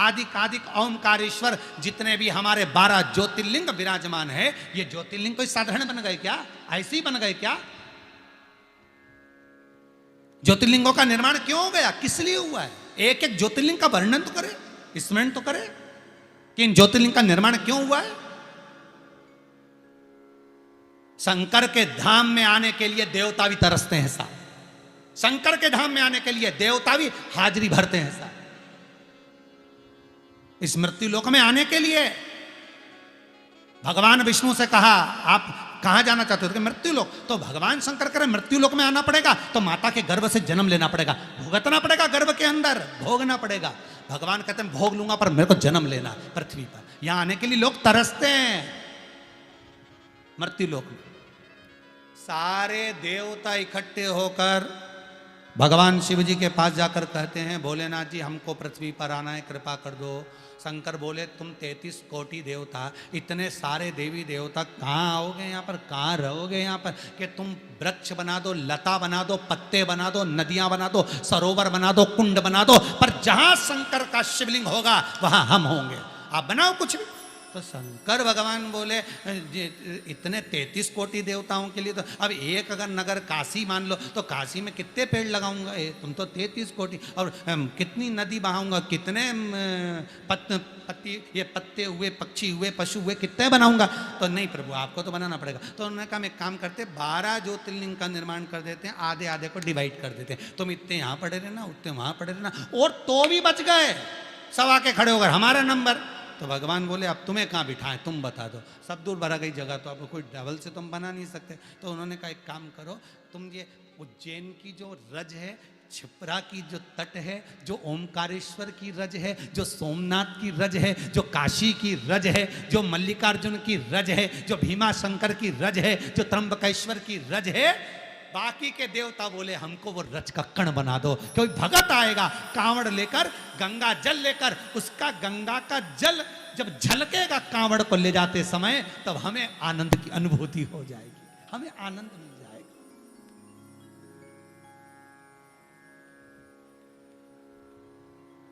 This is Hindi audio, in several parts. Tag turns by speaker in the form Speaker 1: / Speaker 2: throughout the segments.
Speaker 1: आदि कादिक ओमकारेश्वर जितने भी हमारे 12 ज्योतिर्लिंग विराजमान है, ये ज्योतिर्लिंग कोई साधारण बन गए क्या? ऐसे ही बन गए क्या? ज्योतिर्लिंगों का निर्माण क्यों हो गया? किस लिए हुआ है? एक एक ज्योतिर्लिंग का वर्णन तो करे, स्मरण तो करे कि इन ज्योतिर्लिंग का निर्माण क्यों हुआ है। शंकर के धाम में आने के लिए देवता भी तरसते हैं साहब, शंकर के धाम में आने के लिए देवता भी हाजिरी भरते हैं साहब। इस मृत्यु लोक में आने के लिए भगवान विष्णु से कहा, आप कहां जाना चाहते हो? कि मृत्यु लोक। तो भगवान शंकर कह रहे मृत्यु लोक में आना पड़ेगा तो माता के गर्भ से जन्म लेना पड़ेगा, भुगतना पड़ेगा, गर्भ के अंदर भोगना पड़ेगा। भगवान कहते हैं भोग लूंगा पर मेरे को जन्म लेना पृथ्वी पर। यहां आने के लिए लोग तरसते हैं। मृत्यु लोक में सारे देवता इकट्ठे होकर भगवान शिव जी के पास जाकर कहते हैं, भोलेनाथ जी हमको पृथ्वी पर आना है, कृपा कर दो। शंकर बोले तुम 33 कोटि देवता, इतने सारे देवी देवता कहाँ आओगे यहाँ पर, कहाँ रहोगे यहाँ पर? कि तुम वृक्ष बना दो, लता बना दो, पत्ते बना दो, नदियां बना दो, सरोवर बना दो, कुंड बना दो, पर जहां शंकर का शिवलिंग होगा वहां हम होंगे। आप बनाओ कुछ भी। तो शंकर भगवान बोले इतने 33 कोटि देवताओं के लिए तो अब एक अगर नगर काशी मान लो तो काशी में कितने पेड़ लगाऊंगा? तुम तो 33 कोटि, और कितनी नदी बहाऊंगा, कितने ये पत्ते हुए, पक्षी हुए, पशु हुए, कितने बनाऊंगा? तो नहीं प्रभु आपको तो बनाना पड़ेगा। तो उन्होंने कहा एक काम करते 12 ज्योतिर्लिंग का निर्माण कर देते हैं, आधे आधे को डिवाइड कर देते हैं। तुम इतने यहाँ पड़े रहना, उतने वहां पड़े रहना, और तो भी बच गए, सब आके खड़े होकर हमारा नंबर। तो भगवान बोले अब तुम्हें कहाँ बिठाएं, तुम बता दो। सब दूर भरा गई जगह तो अब कोई डबल से तुम बना नहीं सकते। तो उन्होंने कहा एक काम करो, तुम ये उज्जैन की जो रज है, छिपरा की जो तट है, जो ओमकारेश्वर की रज है, जो सोमनाथ की रज है, जो काशी की रज है, जो मल्लिकार्जुन की रज है, जो भीमा शंकर की रज है, जो त्र्यंबकेश्वर की रज है, बाकी के देवता बोले हमको वो रज का कण बना दो। कोई भगत आएगा कांवड़ लेकर, गंगा जल लेकर, उसका गंगा का जल जब झलकेगा कांवड़ को ले जाते समय, तब हमें आनंद की अनुभूति हो जाएगी, हमें आनंद मिल जाएगा।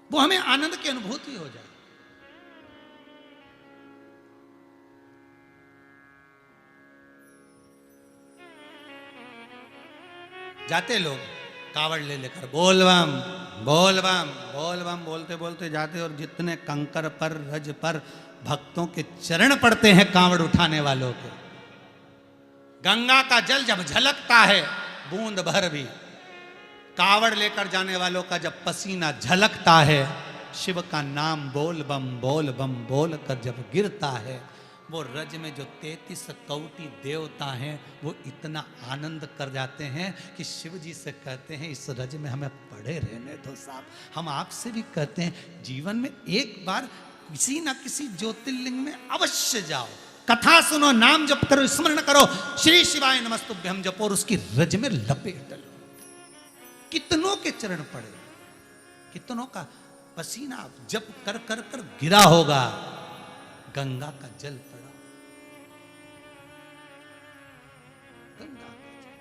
Speaker 1: वो हमें आनंद की अनुभूति हो जाएगी। जाते लोग कावड़ ले लेकर बोल बम बोल बम बोल बम बोलते बोलते जाते, और जितने कंकर पर, रज पर भक्तों के चरण पड़ते हैं कावड़ उठाने वालों के, गंगा का जल जब झलकता है बूंद भर भी, कावड़ लेकर जाने वालों का जब पसीना झलकता है, शिव का नाम बोल बम बोल कर जब गिरता है, वो रज में जो 33 कोटि देवता हैं वो इतना आनंद कर जाते हैं कि शिव जी से कहते हैं इस रज में हमें पड़े रहने दो साहब। हम आपसे भी कहते हैं जीवन में एक बार किसी ना किसी ज्योतिर्लिंग में अवश्य जाओ, कथा सुनो, नाम जप करो, स्मरण करो, श्री शिवाय नमस्तुभ्यम जपो, और उसकी रज में लपेट लो। कितनों के चरण पड़े, कितनों का पसीना जप कर कर कर गिरा होगा, गंगा का जल पड़ा, गंगा का जल।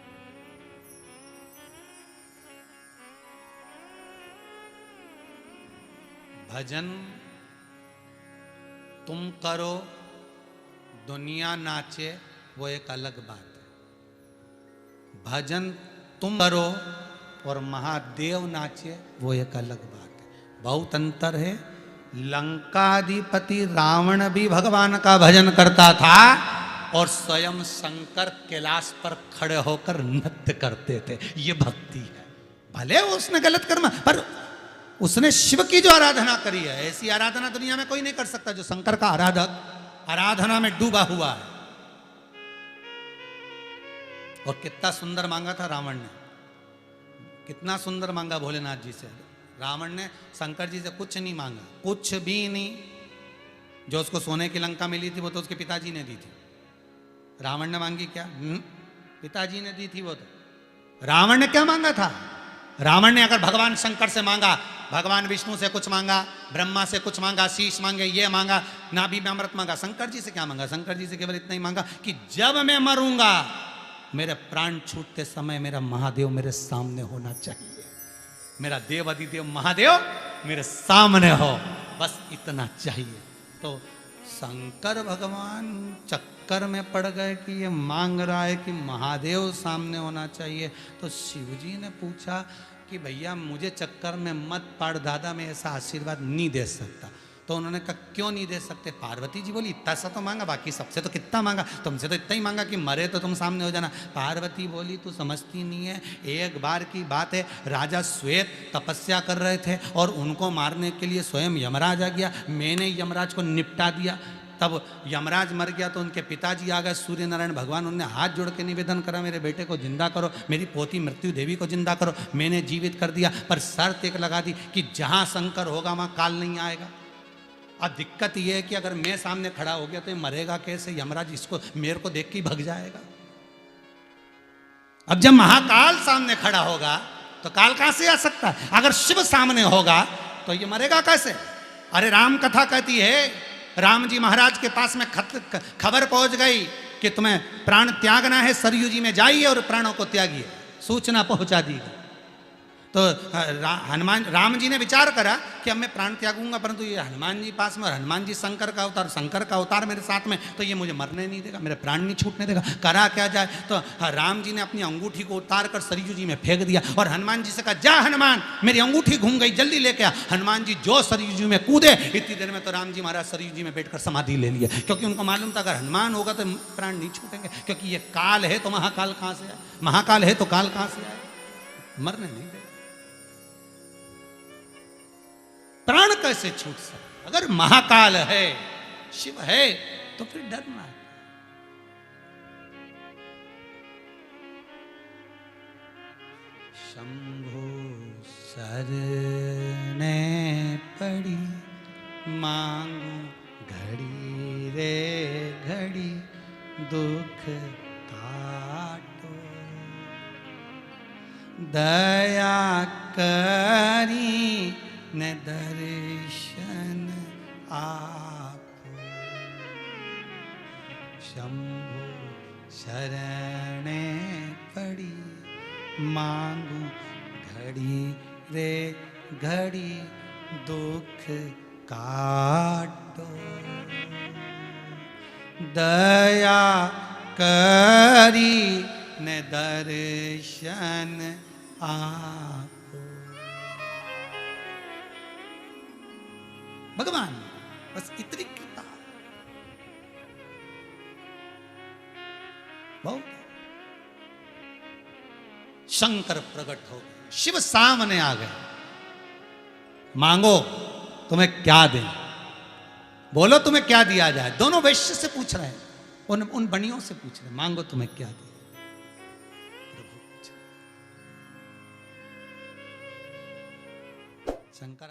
Speaker 1: भजन तुम करो दुनिया नाचे वो एक अलग बात है, भजन तुम करो और महादेव नाचे वो एक अलग बात है। बहुत अंतर है। लंकाधिपति रावण भी भगवान का भजन करता था और स्वयं शंकर कैलाश पर खड़े होकर नृत्य करते थे। ये भक्ति है। भले उसने गलत कर्म, पर उसने शिव की जो आराधना करी है, ऐसी आराधना दुनिया में कोई नहीं कर सकता जो शंकर का आराधक आराधना में डूबा हुआ है। और कितना सुंदर मांगा था रावण ने, कितना सुंदर मांगा भोलेनाथ जी से। रावण ने शंकर जी से कुछ नहीं मांगा, कुछ भी नहीं। जो उसको सोने की लंका मिली थी वो तो उसके पिताजी ने दी थी। रावण ने मांगी क्या? पिताजी ने दी थी वो तो। रावण ने क्या मांगा था? रावण ने अगर भगवान शंकर से मांगा, भगवान विष्णु से कुछ मांगा, ब्रह्मा से कुछ मांगा, शीश मांगे, ये मांगा, नाभि में अमृत मांगा, शंकर जी से क्या मांगा? शंकर जी से केवल इतना ही मांगा कि जब मैं मरूंगा, मेरे प्राण छूटते समय मेरा महादेव मेरे सामने होना चाहिए, मेरा देव अधिदेव महादेव मेरे सामने हो। बस इतना चाहिए। तो शंकर भगवान चक्कर में पड़ गए कि ये मांग रहा है कि महादेव सामने होना चाहिए। तो शिव जी ने पूछा कि भैया मुझे चक्कर में मत पड़ दादा, मैं ऐसा आशीर्वाद नहीं दे सकता। तो उन्होंने कहा क्यों नहीं दे सकते? पार्वती जी बोली इतना सा तो मांगा, बाकी सबसे तो कितना मांगा, तुमसे तो इतना ही मांगा कि मरे तो तुम सामने हो जाना। पार्वती बोली तू समझती नहीं है, एक बार की बात है, राजा श्वेत तपस्या कर रहे थे और उनको मारने के लिए स्वयं यमराज आ गया, मैंने यमराज को निपटा दिया। तब यमराज मर गया तो उनके पिताजी आ गए सूर्य नारायण भगवान, उन्होंने हाथ जोड़ के निवेदन करा मेरे बेटे को जिंदा करो, मेरी पोती मृत्यु देवी को जिंदा करो। मैंने जीवित कर दिया, पर शर्त एक लगा दी कि जहां शंकर होगा वहां काल नहीं आएगा। अब दिक्कत यह है कि अगर मैं सामने खड़ा हो गया तो ये मरेगा कैसे? यमराज इसको मेरे को देख के ही भग जाएगा। अब जब महाकाल सामने खड़ा होगा तो काल कहां से आ सकता है? अगर शिव सामने होगा तो ये मरेगा कैसे? अरे राम कथा कहती है, राम जी महाराज के पास में खबर पहुंच गई कि तुम्हें प्राण त्यागना है, सरयू जी में जाइए और प्राणों को त्यागिए। सूचना पहुंचा दी गई। तो हनुमान राम जी ने विचार करा कि अब मैं प्राण त्यागूंगा, परंतु ये हनुमान जी पास में, और हनुमान जी शंकर का अवतार, शंकर का अवतार मेरे साथ में, तो ये मुझे मरने नहीं देगा, मेरे प्राण नहीं छूटने देगा। करा क्या जाए? तो राम जी ने अपनी अंगूठी को उतार कर सरयू जी में फेंक दिया और हनुमान जी से कहा जा हनुमान, मेरी अंगूठी घूम गई, जल्दी लेके आ। हनुमान जी जो सरयू जी में कूदे, इतनी देर में तो राम जी महाराज सरयू जी में बैठकर समाधि ले लिए, क्योंकि उनको मालूम था अगर हनुमान होगा तो प्राण नहीं छूटेंगे, क्योंकि ये काल है तो महाकाल कहां से आए, महाकाल है तो काल कहां से आए, मरने नहीं देगा। प्राण कैसे छूट सकता? अगर महाकाल है, शिव है, तो फिर डरना है। शंभो शरणे पड़ी, मांगू घड़ी रे घड़ी, दुख काटो, दया करी न दर्शन आपो। शंभो शरणे पड़ी, मांगू घड़ी रे घड़ी, दुख काटो, दया करी न दर्शन आपो। भगवान बस इतनी कृपा, बहुत। शंकर प्रकट हो गए, शिव सामने आ गए। मांगो तुम्हें क्या दें, बोलो तुम्हें क्या दिया जाए। दोनों वैश्य से पूछ रहे हैं, उन बनियों से पूछ रहे हैं, मांगो तुम्हें क्या दें। शंकर